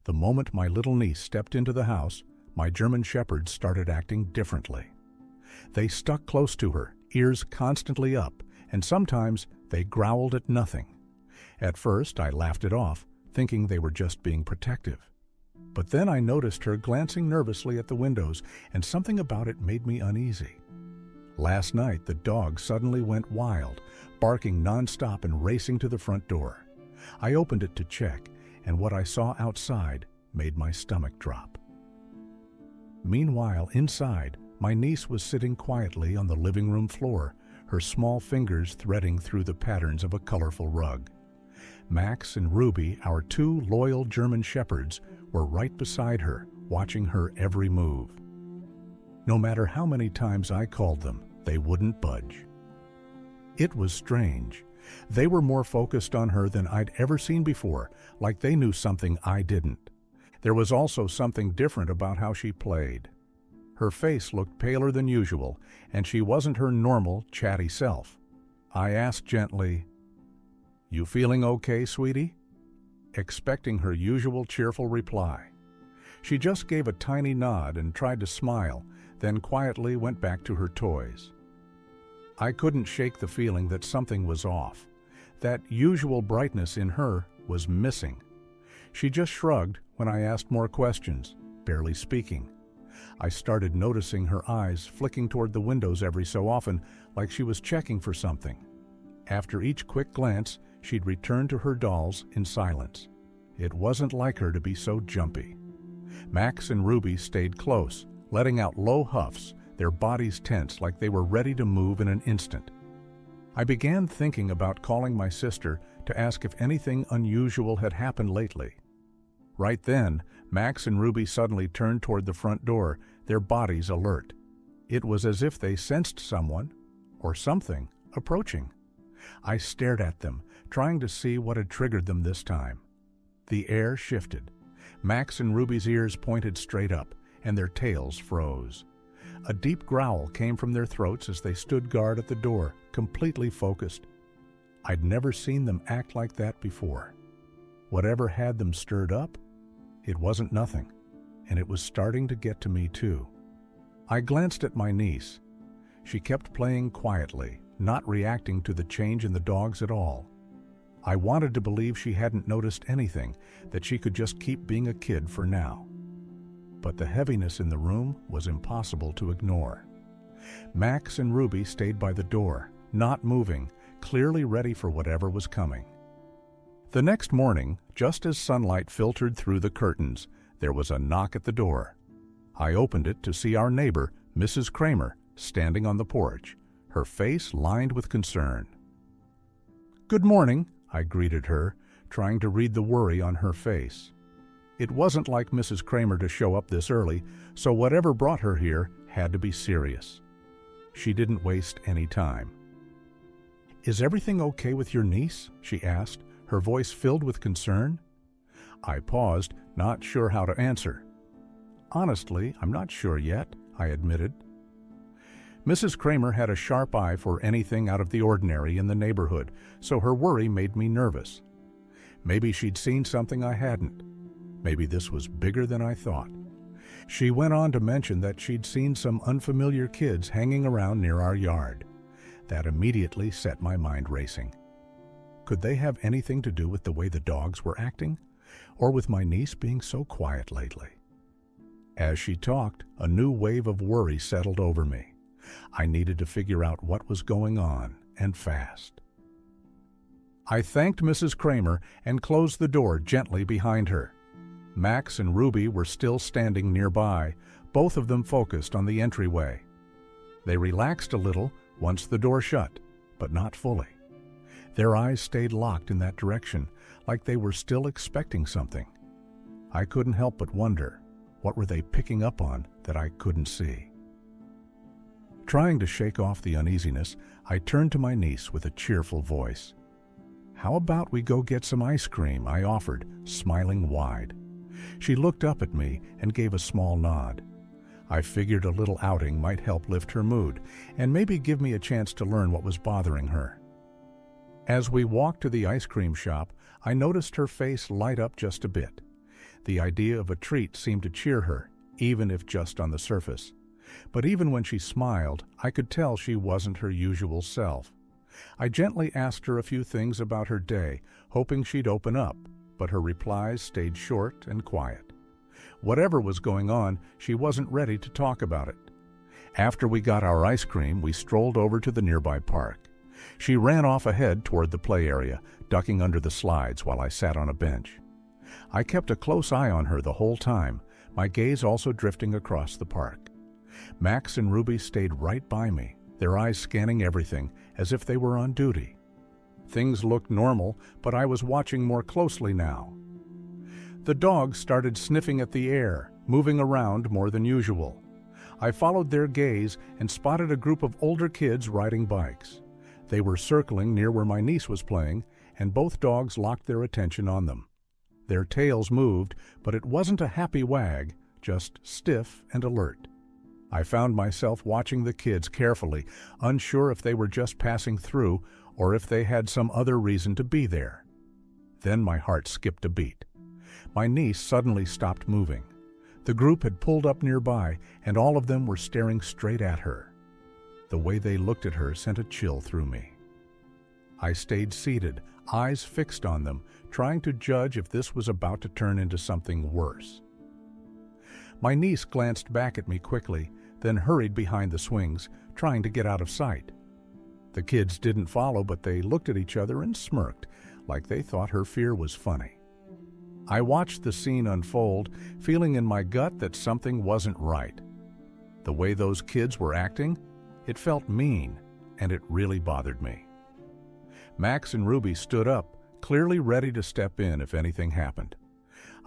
The moment my little niece stepped into the house, my German shepherds started acting differently. They stuck close to her, ears constantly up, and sometimes they growled at nothing. At first, I laughed it off, thinking they were just being protective. But then I noticed her glancing nervously at the windows, and something about it made me uneasy. Last night, the dog suddenly went wild, barking nonstop and racing to the front door. I opened it to check, and what I saw outside made my stomach drop. Meanwhile, inside, my niece was sitting quietly on the living room floor, her small fingers threading through the patterns of a colorful rug. Max and Ruby, our two loyal German shepherds, were right beside her, watching her every move. No matter how many times I called them, they wouldn't budge. It was strange. They were more focused on her than I'd ever seen before, like they knew something I didn't. There was also something different about how she played. Her face looked paler than usual, and she wasn't her normal, chatty self. I asked gently, "You feeling okay, sweetie?" expecting her usual cheerful reply. She just gave a tiny nod and tried to smile, then quietly went back to her toys. I couldn't shake the feeling that something was off. That usual brightness in her was missing. She just shrugged when I asked more questions, barely speaking. I started noticing her eyes flicking toward the windows every so often, like she was checking for something. After each quick glance, she'd return to her dolls in silence. It wasn't like her to be so jumpy. Max and Ruby stayed close, letting out low huffs, their bodies tense like they were ready to move in an instant. I began thinking about calling my sister to ask if anything unusual had happened lately. Right then, Max and Ruby suddenly turned toward the front door, their bodies alert. It was as if they sensed someone, or something, approaching. I stared at them, trying to see what had triggered them this time. The air shifted. Max and Ruby's ears pointed straight up, and their tails froze. A deep growl came from their throats as they stood guard at the door, completely focused. I'd never seen them act like that before. Whatever had them stirred up, it wasn't nothing, and it was starting to get to me too. I glanced at my niece. She kept playing quietly, not reacting to the change in the dogs at all. I wanted to believe she hadn't noticed anything, that she could just keep being a kid for now. But the heaviness in the room was impossible to ignore. Max and Ruby stayed by the door, not moving, clearly ready for whatever was coming. The next morning, just as sunlight filtered through the curtains, there was a knock at the door. I opened it to see our neighbor, Mrs. Kramer, standing on the porch, her face lined with concern. "Good morning," I greeted her, trying to read the worry on her face. It wasn't like Mrs. Kramer to show up this early, so whatever brought her here had to be serious. She didn't waste any time. "Is everything okay with your niece?" she asked, her voice filled with concern. I paused, not sure how to answer. "Honestly, I'm not sure yet," I admitted. Mrs. Kramer had a sharp eye for anything out of the ordinary in the neighborhood, so her worry made me nervous. Maybe she'd seen something I hadn't. Maybe this was bigger than I thought. She went on to mention that she'd seen some unfamiliar kids hanging around near our yard. That immediately set my mind racing. Could they have anything to do with the way the dogs were acting, or with my niece being so quiet lately? As she talked, a new wave of worry settled over me. I needed to figure out what was going on, and fast. I thanked Mrs. Kramer and closed the door gently behind her. Max and Ruby were still standing nearby, both of them focused on the entryway. They relaxed a little once the door shut, but not fully. Their eyes stayed locked in that direction, like they were still expecting something. I couldn't help but wonder, what were they picking up on that I couldn't see? Trying to shake off the uneasiness, I turned to my niece with a cheerful voice. "How about we go get some ice cream?" I offered, smiling wide. She looked up at me and gave a small nod. I figured a little outing might help lift her mood, and maybe give me a chance to learn what was bothering her. As we walked to the ice cream shop, I noticed her face light up just a bit. The idea of a treat seemed to cheer her, even if just on the surface. But even when she smiled, I could tell she wasn't her usual self. I gently asked her a few things about her day, hoping she'd open up, but her replies stayed short and quiet. Whatever was going on, she wasn't ready to talk about it. After we got our ice cream, we strolled over to the nearby park. She ran off ahead toward the play area, ducking under the slides while I sat on a bench. I kept a close eye on her the whole time, my gaze also drifting across the park. Max and Ruby stayed right by me, their eyes scanning everything as if they were on duty. Things looked normal, but I was watching more closely now. The dogs started sniffing at the air, moving around more than usual. I followed their gaze and spotted a group of older kids riding bikes. They were circling near where my niece was playing, and both dogs locked their attention on them. Their tails moved, but it wasn't a happy wag, just stiff and alert. I found myself watching the kids carefully, unsure if they were just passing through or if they had some other reason to be there. Then my heart skipped a beat. My niece suddenly stopped moving. The group had pulled up nearby, and all of them were staring straight at her. The way they looked at her sent a chill through me. I stayed seated, eyes fixed on them, trying to judge if this was about to turn into something worse. My niece glanced back at me quickly, then hurried behind the swings, trying to get out of sight. The kids didn't follow, but they looked at each other and smirked, like they thought her fear was funny. I watched the scene unfold, feeling in my gut that something wasn't right. The way those kids were acting, it felt mean, and it really bothered me. Max and Ruby stood up, clearly ready to step in if anything happened.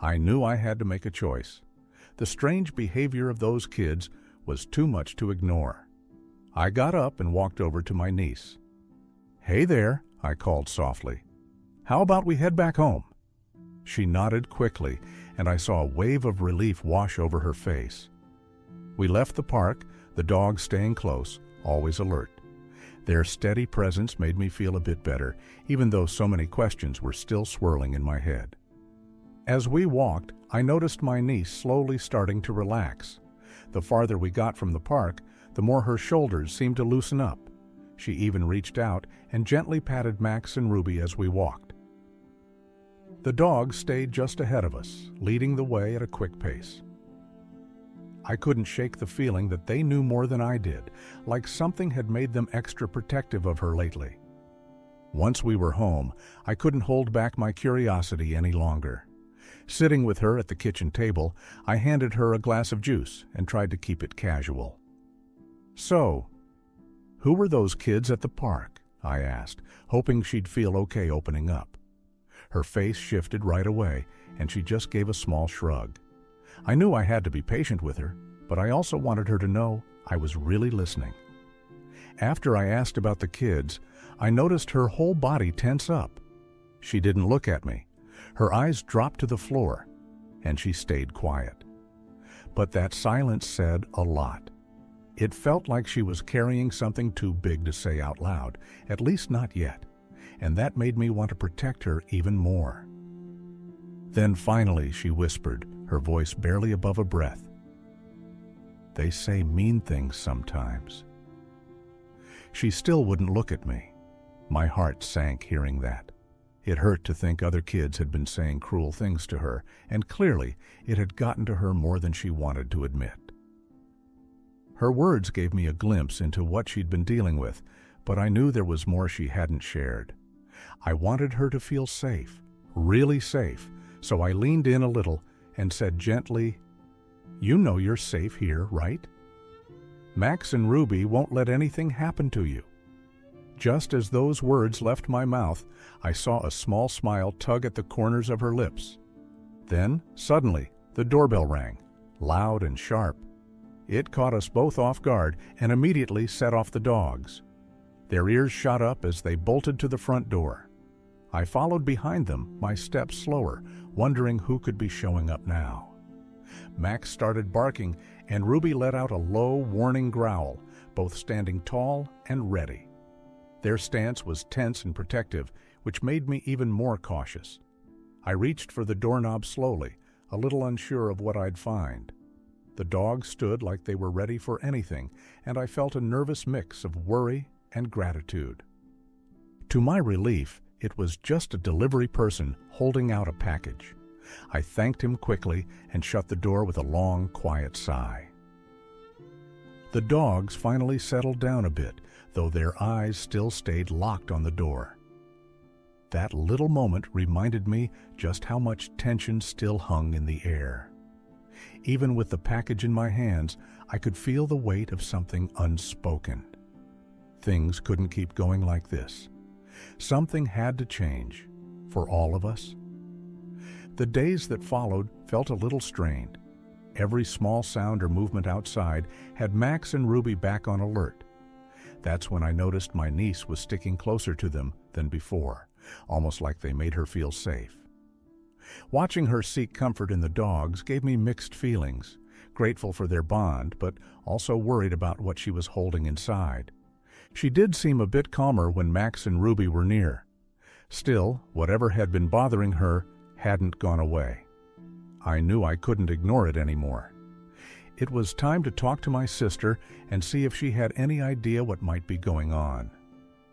I knew I had to make a choice. The strange behavior of those kids was too much to ignore. I got up and walked over to my niece. "Hey there," I called softly. "How about we head back home?" She nodded quickly, and I saw a wave of relief wash over her face. We left the park, the dogs staying close, always alert. Their steady presence made me feel a bit better, even though so many questions were still swirling in my head. As we walked, I noticed my niece slowly starting to relax. The farther we got from the park, the more her shoulders seemed to loosen up. She even reached out and gently patted Max and Ruby as we walked. The dogs stayed just ahead of us, leading the way at a quick pace. I couldn't shake the feeling that they knew more than I did, like something had made them extra protective of her lately. Once we were home, I couldn't hold back my curiosity any longer. Sitting with her at the kitchen table, I handed her a glass of juice and tried to keep it casual. "So, who were those kids at the park?" I asked, hoping she'd feel okay opening up. Her face shifted right away, and she just gave a small shrug. I knew I had to be patient with her, but I also wanted her to know I was really listening. After I asked about the kids, I noticed her whole body tense up. She didn't look at me. Her eyes dropped to the floor, and she stayed quiet. But that silence said a lot. It felt like she was carrying something too big to say out loud, at least not yet, and that made me want to protect her even more. Then finally she whispered, her voice barely above a breath. "They say mean things sometimes." She still wouldn't look at me. My heart sank hearing that. It hurt to think other kids had been saying cruel things to her, and clearly it had gotten to her more than she wanted to admit. Her words gave me a glimpse into what she'd been dealing with, but I knew there was more she hadn't shared. I wanted her to feel safe, really safe, so I leaned in a little and said gently, "You know you're safe here, right? Max and Ruby won't let anything happen to you." Just as those words left my mouth, I saw a small smile tug at the corners of her lips. Then, suddenly, the doorbell rang, loud and sharp. It caught us both off guard and immediately set off the dogs. Their ears shot up as they bolted to the front door. I followed behind them, my steps slower, wondering who could be showing up now. Max started barking, and Ruby let out a low, warning growl, both standing tall and ready. Their stance was tense and protective, which made me even more cautious. I reached for the doorknob slowly, a little unsure of what I'd find. The dogs stood like they were ready for anything, and I felt a nervous mix of worry and gratitude. To my relief, it was just a delivery person holding out a package. I thanked him quickly and shut the door with a long, quiet sigh. The dogs finally settled down a bit, though their eyes still stayed locked on the door. That little moment reminded me just how much tension still hung in the air. Even with the package in my hands, I could feel the weight of something unspoken. Things couldn't keep going like this. Something had to change, for all of us. The days that followed felt a little strained. Every small sound or movement outside had Max and Ruby back on alert. That's when I noticed my niece was sticking closer to them than before, almost like they made her feel safe. Watching her seek comfort in the dogs gave me mixed feelings, grateful for their bond, but also worried about what she was holding inside. She did seem a bit calmer when Max and Ruby were near. Still, whatever had been bothering her hadn't gone away. I knew I couldn't ignore it anymore. It was time to talk to my sister and see if she had any idea what might be going on.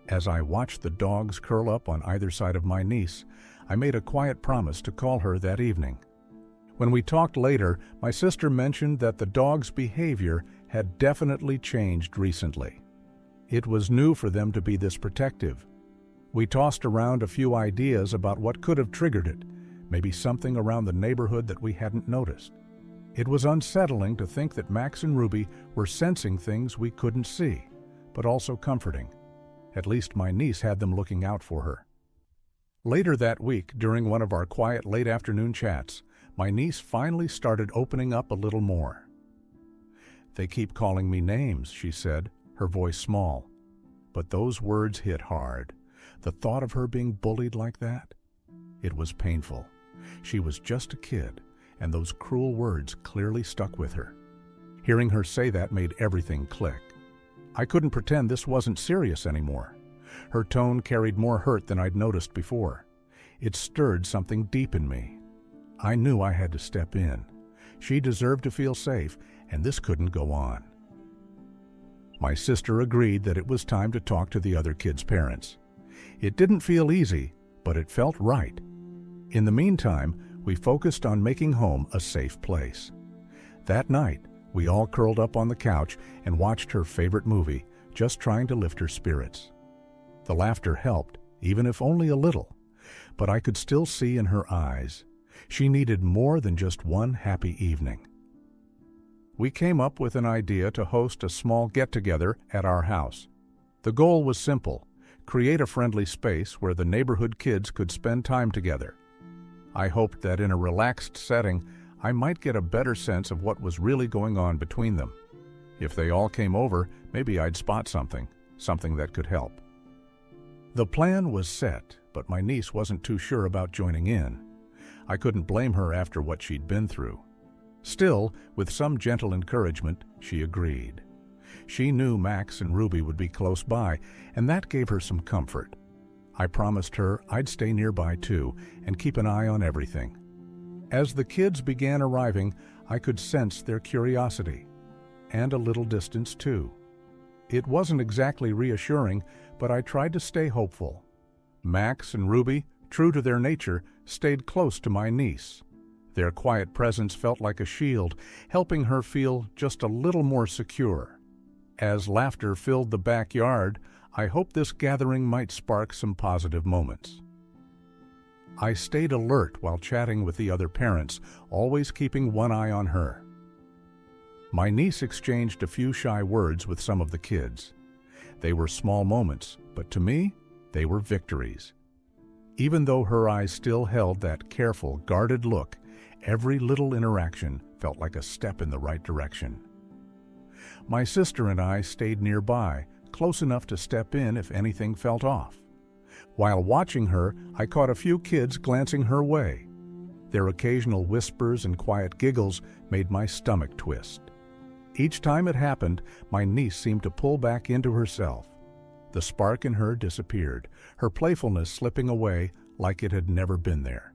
As I watched the dogs curl up on either side of my niece, I made a quiet promise to call her that evening. When we talked later, my sister mentioned that the dogs' behavior had definitely changed recently. It was new for them to be this protective. We tossed around a few ideas about what could have triggered it, maybe something around the neighborhood that we hadn't noticed. It was unsettling to think that Max and Ruby were sensing things we couldn't see, but also comforting. At least my niece had them looking out for her. Later that week, during one of our quiet late afternoon chats, my niece finally started opening up a little more. "They keep calling me names," she said, her voice small. But those words hit hard. The thought of her being bullied like that? It was painful. She was just a kid, and those cruel words clearly stuck with her. Hearing her say that made everything click. I couldn't pretend this wasn't serious anymore. Her tone carried more hurt than I'd noticed before. It stirred something deep in me. I knew I had to step in. She deserved to feel safe, and this couldn't go on. My sister agreed that it was time to talk to the other kids' parents. It didn't feel easy, but it felt right. In the meantime, we focused on making home a safe place. That night, we all curled up on the couch and watched her favorite movie, just trying to lift her spirits. The laughter helped, even if only a little, but I could still see in her eyes. She needed more than just one happy evening. We came up with an idea to host a small get-together at our house. The goal was simple: create a friendly space where the neighborhood kids could spend time together. I hoped that in a relaxed setting, I might get a better sense of what was really going on between them. If they all came over, maybe I'd spot something that could help. The plan was set, but my niece wasn't too sure about joining in. I couldn't blame her after what she'd been through. Still, with some gentle encouragement, she agreed. She knew Max and Ruby would be close by, and that gave her some comfort. I promised her I'd stay nearby too and keep an eye on everything. As the kids began arriving, I could sense their curiosity, and a little distance too. It wasn't exactly reassuring, but I tried to stay hopeful. Max and Ruby, true to their nature, stayed close to my niece. Their quiet presence felt like a shield, helping her feel just a little more secure. As laughter filled the backyard, I hoped this gathering might spark some positive moments. I stayed alert while chatting with the other parents, always keeping one eye on her. My niece exchanged a few shy words with some of the kids. They were small moments, but to me, they were victories. Even though her eyes still held that careful, guarded look, every little interaction felt like a step in the right direction. My sister and I stayed nearby, close enough to step in if anything felt off. While watching her, I caught a few kids glancing her way. Their occasional whispers and quiet giggles made my stomach twist. Each time it happened, my niece seemed to pull back into herself. The spark in her disappeared, her playfulness slipping away like it had never been there.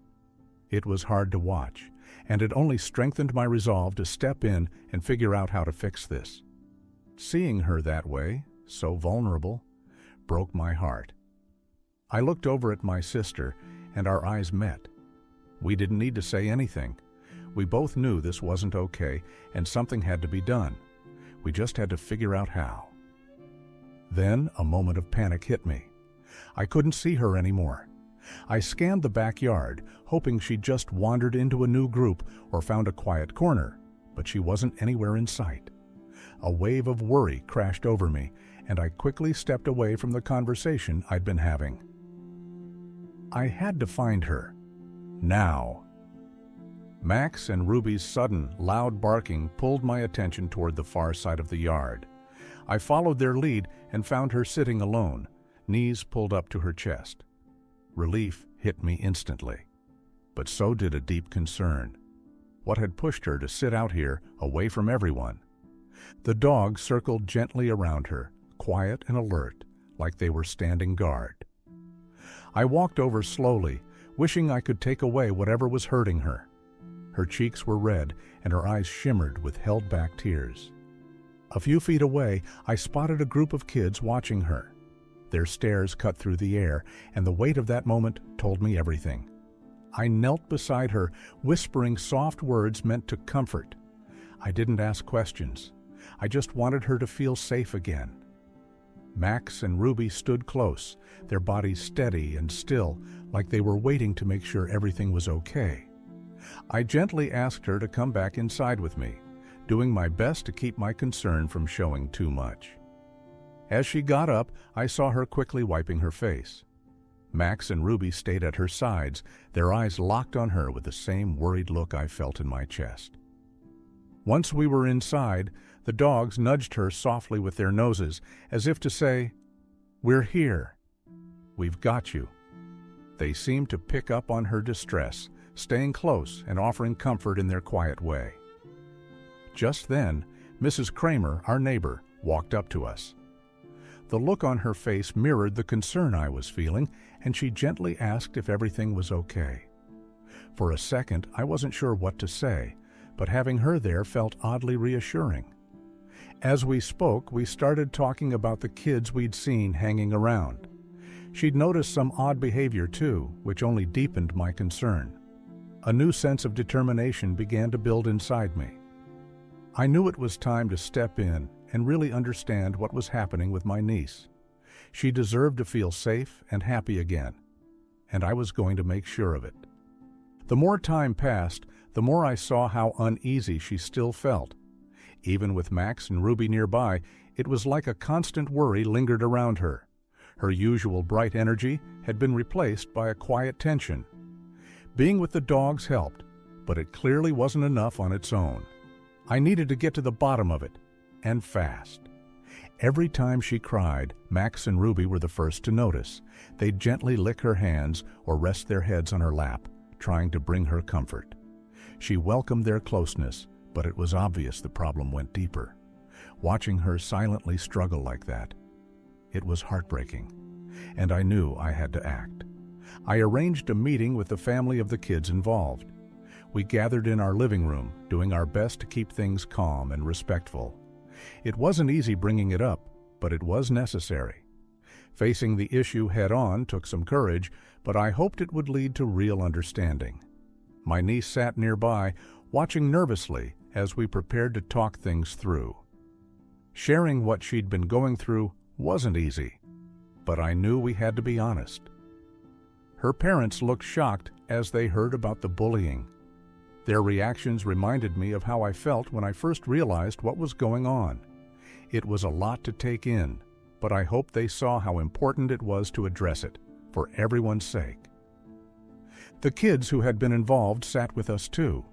It was hard to watch, and it only strengthened my resolve to step in and figure out how to fix this. Seeing her that way, so vulnerable, broke my heart. I looked over at my sister, and our eyes met. We didn't need to say anything. We both knew this wasn't okay, and something had to be done. We just had to figure out how. Then a moment of panic hit me. I couldn't see her anymore. I scanned the backyard, hoping she'd just wandered into a new group or found a quiet corner, but she wasn't anywhere in sight. A wave of worry crashed over me, and I quickly stepped away from the conversation I'd been having. I had to find her. Now. Max and Ruby's sudden, loud barking pulled my attention toward the far side of the yard. I followed their lead and found her sitting alone, knees pulled up to her chest. Relief hit me instantly, but so did a deep concern. What had pushed her to sit out here, away from everyone? The dogs circled gently around her, quiet and alert, like they were standing guard. I walked over slowly, wishing I could take away whatever was hurting her. Her cheeks were red, and her eyes shimmered with held-back tears. A few feet away, I spotted a group of kids watching her. Their stares cut through the air, and the weight of that moment told me everything. I knelt beside her, whispering soft words meant to comfort. I didn't ask questions. I just wanted her to feel safe again. Max and Ruby stood close, their bodies steady and still, like they were waiting to make sure everything was okay. I gently asked her to come back inside with me, doing my best to keep my concern from showing too much. As she got up, I saw her quickly wiping her face. Max and Ruby stayed at her sides, their eyes locked on her with the same worried look I felt in my chest. Once we were inside, the dogs nudged her softly with their noses, as if to say, "We're here. We've got you." They seemed to pick up on her distress, staying close and offering comfort in their quiet way. Just then, Mrs. Kramer, our neighbor, walked up to us. The look on her face mirrored the concern I was feeling, and she gently asked if everything was okay. For a second, I wasn't sure what to say, but having her there felt oddly reassuring. As we spoke, we started talking about the kids we'd seen hanging around. She'd noticed some odd behavior too, which only deepened my concern. A new sense of determination began to build inside me. I knew it was time to step in and really understand what was happening with my niece. She deserved to feel safe and happy again, and I was going to make sure of it. The more time passed, the more I saw how uneasy she still felt. Even with Max and Ruby nearby, it was like a constant worry lingered around her. Her usual bright energy had been replaced by a quiet tension. Being with the dogs helped, but it clearly wasn't enough on its own. I needed to get to the bottom of it, and fast. Every time she cried, Max and Ruby were the first to notice. They'd gently lick her hands or rest their heads on her lap, trying to bring her comfort. She welcomed their closeness, but it was obvious the problem went deeper. Watching her silently struggle like that, it was heartbreaking, and I knew I had to act. I arranged a meeting with the family of the kids involved. We gathered in our living room, doing our best to keep things calm and respectful. It wasn't easy bringing it up, but it was necessary. Facing the issue head-on took some courage, but I hoped it would lead to real understanding. My niece sat nearby, watching nervously as we prepared to talk things through. Sharing what she'd been going through wasn't easy, but I knew we had to be honest. Her parents looked shocked as they heard about the bullying. Their reactions reminded me of how I felt when I first realized what was going on. It was a lot to take in, but I hoped they saw how important it was to address it, for everyone's sake. The kids who had been involved sat with us too.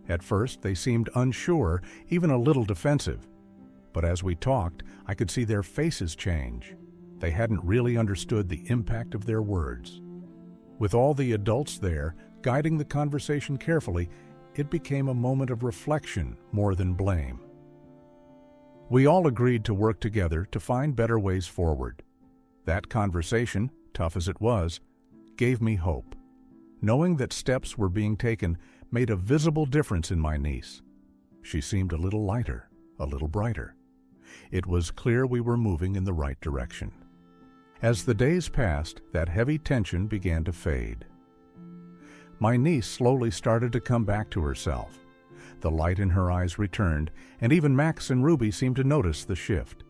At first, they seemed unsure, even a little defensive. But as we talked, I could see their faces change. They hadn't really understood the impact of their words. With all the adults there, guiding the conversation carefully, it became a moment of reflection more than blame. We all agreed to work together to find better ways forward. That conversation, tough as it was, gave me hope. Knowing that steps were being taken made a visible difference in my niece. She seemed a little lighter, a little brighter. It was clear we were moving in the right direction. As the days passed, that heavy tension began to fade. My niece slowly started to come back to herself. The light in her eyes returned, and even Max and Ruby seemed to notice the shift.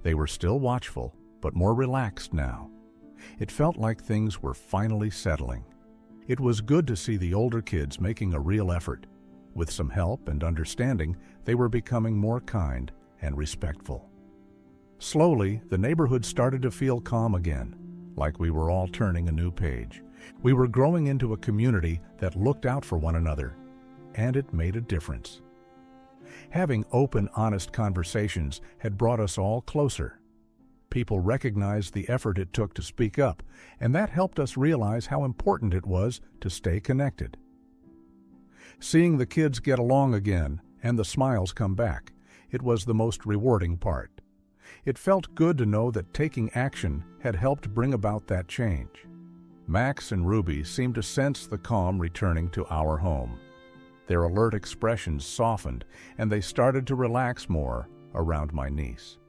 They were still watchful, but more relaxed now. It felt like things were finally settling. It was good to see the older kids making a real effort. With some help and understanding, they were becoming more kind and respectful. Slowly, the neighborhood started to feel calm again, like we were all turning a new page. We were growing into a community that looked out for one another, and it made a difference. Having open, honest conversations had brought us all closer. People recognized the effort it took to speak up, and that helped us realize how important it was to stay connected. Seeing the kids get along again and the smiles come back, it was the most rewarding part. It felt good to know that taking action had helped bring about that change. Max and Ruby seemed to sense the calm returning to our home. Their alert expressions softened, and they started to relax more around my niece.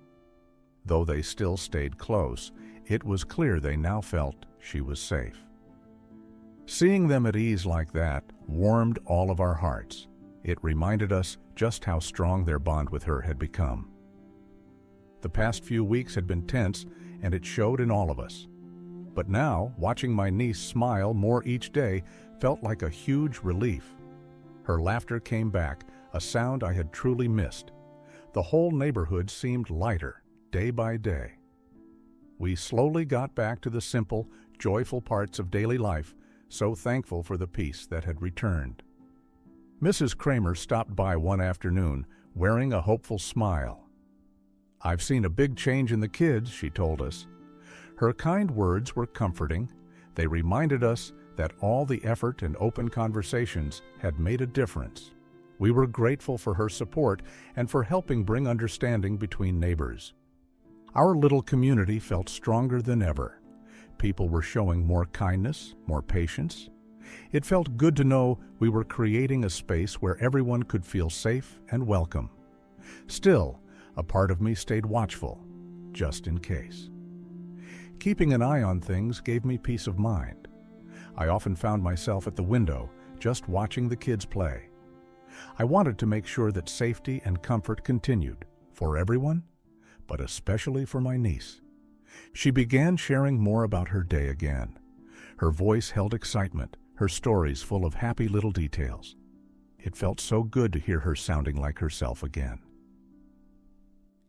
Though they still stayed close, it was clear they now felt she was safe. Seeing them at ease like that warmed all of our hearts. It reminded us just how strong their bond with her had become. The past few weeks had been tense, and it showed in all of us. But now, watching my niece smile more each day felt like a huge relief. Her laughter came back, a sound I had truly missed. The whole neighborhood seemed lighter, day by day. We slowly got back to the simple, joyful parts of daily life, so thankful for the peace that had returned. Mrs. Kramer stopped by one afternoon, wearing a hopeful smile. "I've seen a big change in the kids," she told us. Her kind words were comforting. They reminded us that all the effort and open conversations had made a difference. We were grateful for her support and for helping bring understanding between neighbors. Our little community felt stronger than ever. People were showing more kindness, more patience. It felt good to know we were creating a space where everyone could feel safe and welcome. Still, a part of me stayed watchful, just in case. Keeping an eye on things gave me peace of mind. I often found myself at the window, just watching the kids play. I wanted to make sure that safety and comfort continued, for everyone, but especially for my niece. She began sharing more about her day again. Her voice held excitement, her stories full of happy little details. It felt so good to hear her sounding like herself again.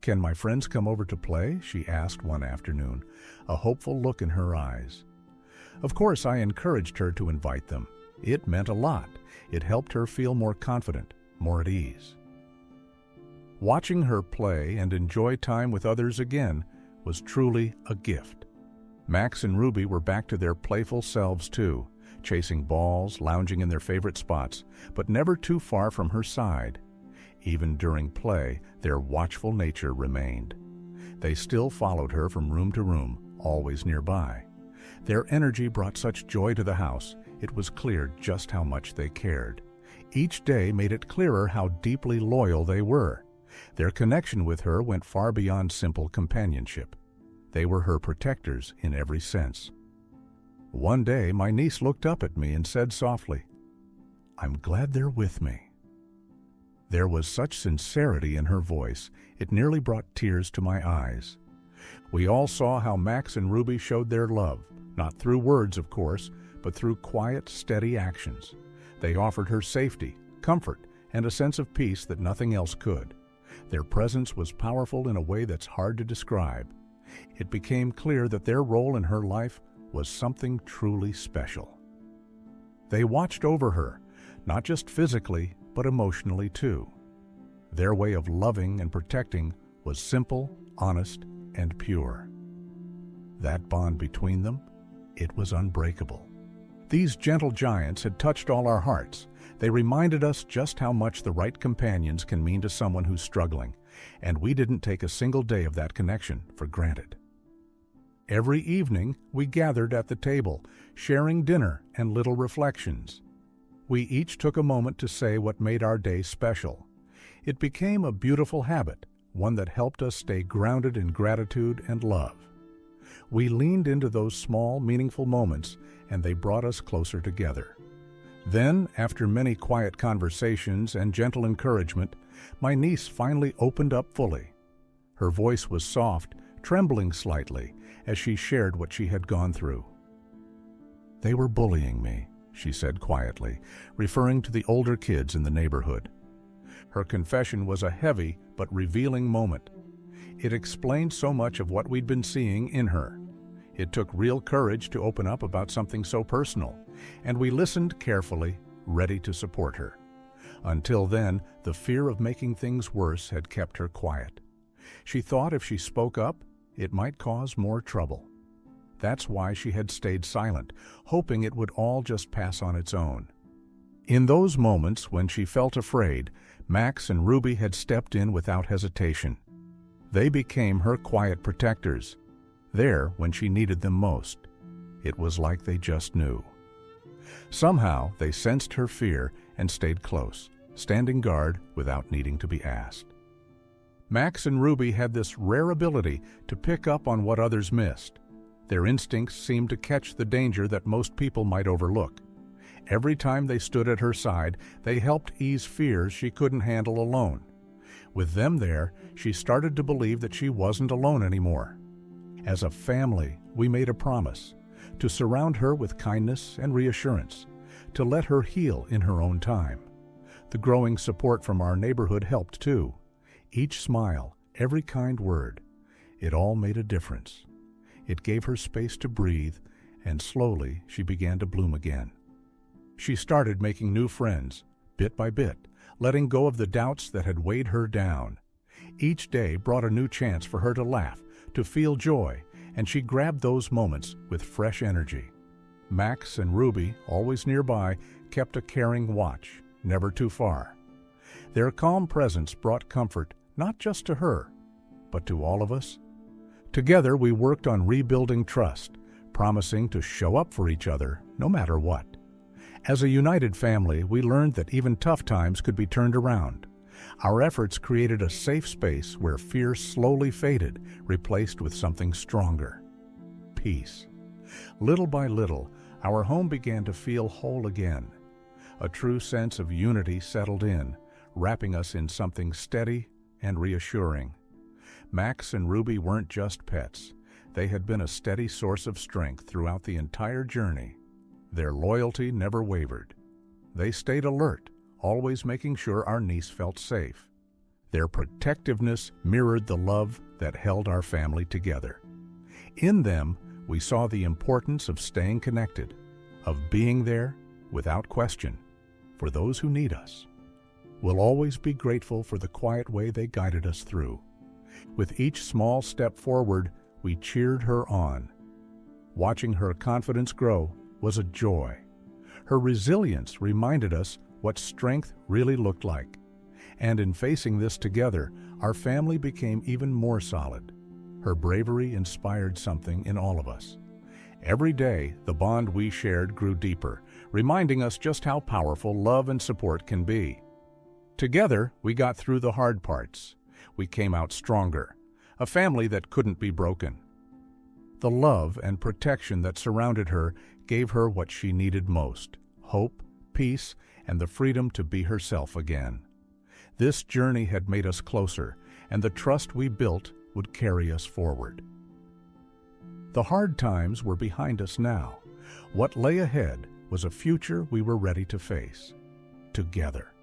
"Can my friends come over to play?" she asked one afternoon, a hopeful look in her eyes. Of course, I encouraged her to invite them. It meant a lot. It helped her feel more confident, more at ease. Watching her play and enjoy time with others again was truly a gift. Max and Ruby were back to their playful selves too, chasing balls, lounging in their favorite spots, but never too far from her side. Even during play, their watchful nature remained. They still followed her from room to room, always nearby. Their energy brought such joy to the house, it was clear just how much they cared. Each day made it clearer how deeply loyal they were. Their connection with her went far beyond simple companionship. They were her protectors in every sense. One day, my niece looked up at me and said softly, "I'm glad they're with me." There was such sincerity in her voice, it nearly brought tears to my eyes. We all saw how Max and Ruby showed their love, not through words, of course, but through quiet, steady actions. They offered her safety, comfort, and a sense of peace that nothing else could. Their presence was powerful in a way that's hard to describe. It became clear that their role in her life was something truly special. They watched over her, not just physically, but emotionally too. Their way of loving and protecting was simple, honest, and pure. That bond between them, it was unbreakable. These gentle giants had touched all our hearts. They reminded us just how much the right companions can mean to someone who's struggling, and we didn't take a single day of that connection for granted. Every evening, we gathered at the table, sharing dinner and little reflections. We each took a moment to say what made our day special. It became a beautiful habit, one that helped us stay grounded in gratitude and love. We leaned into those small, meaningful moments, and they brought us closer together. Then, after many quiet conversations and gentle encouragement, my niece finally opened up fully. Her voice was soft, trembling slightly, as she shared what she had gone through. "They were bullying me," she said quietly, referring to the older kids in the neighborhood. Her confession was a heavy but revealing moment. It explained so much of what we'd been seeing in her. It took real courage to open up about something so personal, and we listened carefully, ready to support her. Until then, the fear of making things worse had kept her quiet. She thought if she spoke up, it might cause more trouble. That's why she had stayed silent, hoping it would all just pass on its own. In those moments when she felt afraid, Max and Ruby had stepped in without hesitation. They became her quiet protectors, there when she needed them most. It was like they just knew. Somehow, they sensed her fear and stayed close, standing guard without needing to be asked. Max and Ruby had this rare ability to pick up on what others missed. Their instincts seemed to catch the danger that most people might overlook. Every time they stood at her side, they helped ease fears she couldn't handle alone. With them there, she started to believe that she wasn't alone anymore. As a family, we made a promise to surround her with kindness and reassurance, to let her heal in her own time. The growing support from our neighborhood helped too. Each smile, every kind word, it all made a difference. It gave her space to breathe, and slowly she began to bloom again. She started making new friends, bit by bit, letting go of the doubts that had weighed her down. Each day brought a new chance for her to laugh, to feel joy, and she grabbed those moments with fresh energy. Max and Ruby, always nearby, kept a caring watch, never too far. Their calm presence brought comfort not just to her, but to all of us. Together we worked on rebuilding trust, promising to show up for each other no matter what. As a united family, we learned that even tough times could be turned around. Our efforts created a safe space where fear slowly faded, replaced with something stronger: peace. Little by little, our home began to feel whole again. A true sense of unity settled in, wrapping us in something steady and reassuring. Max and Ruby weren't just pets. They had been a steady source of strength throughout the entire journey. Their loyalty never wavered. They stayed alert, always making sure our niece felt safe. Their protectiveness mirrored the love that held our family together. In them, we saw the importance of staying connected, of being there, without question, for those who need us. We'll always be grateful for the quiet way they guided us through. With each small step forward, we cheered her on. Watching her confidence grow was a joy. Her resilience reminded us what strength really looked like. And in facing this together, our family became even more solid. Her bravery inspired something in all of us. Every day, the bond we shared grew deeper, reminding us just how powerful love and support can be. Together, we got through the hard parts. We came out stronger, a family that couldn't be broken. The love and protection that surrounded her gave her what she needed most: hope, peace, and the freedom to be herself again. This journey had made us closer, and the trust we built would carry us forward. The hard times were behind us now. What lay ahead was a future we were ready to face, together.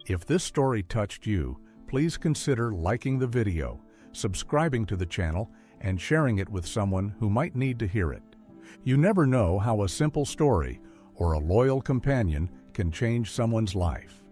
If this story touched you, please consider liking the video, subscribing to the channel, and sharing it with someone who might need to hear it. You never know how a simple story or a loyal companion can change someone's life.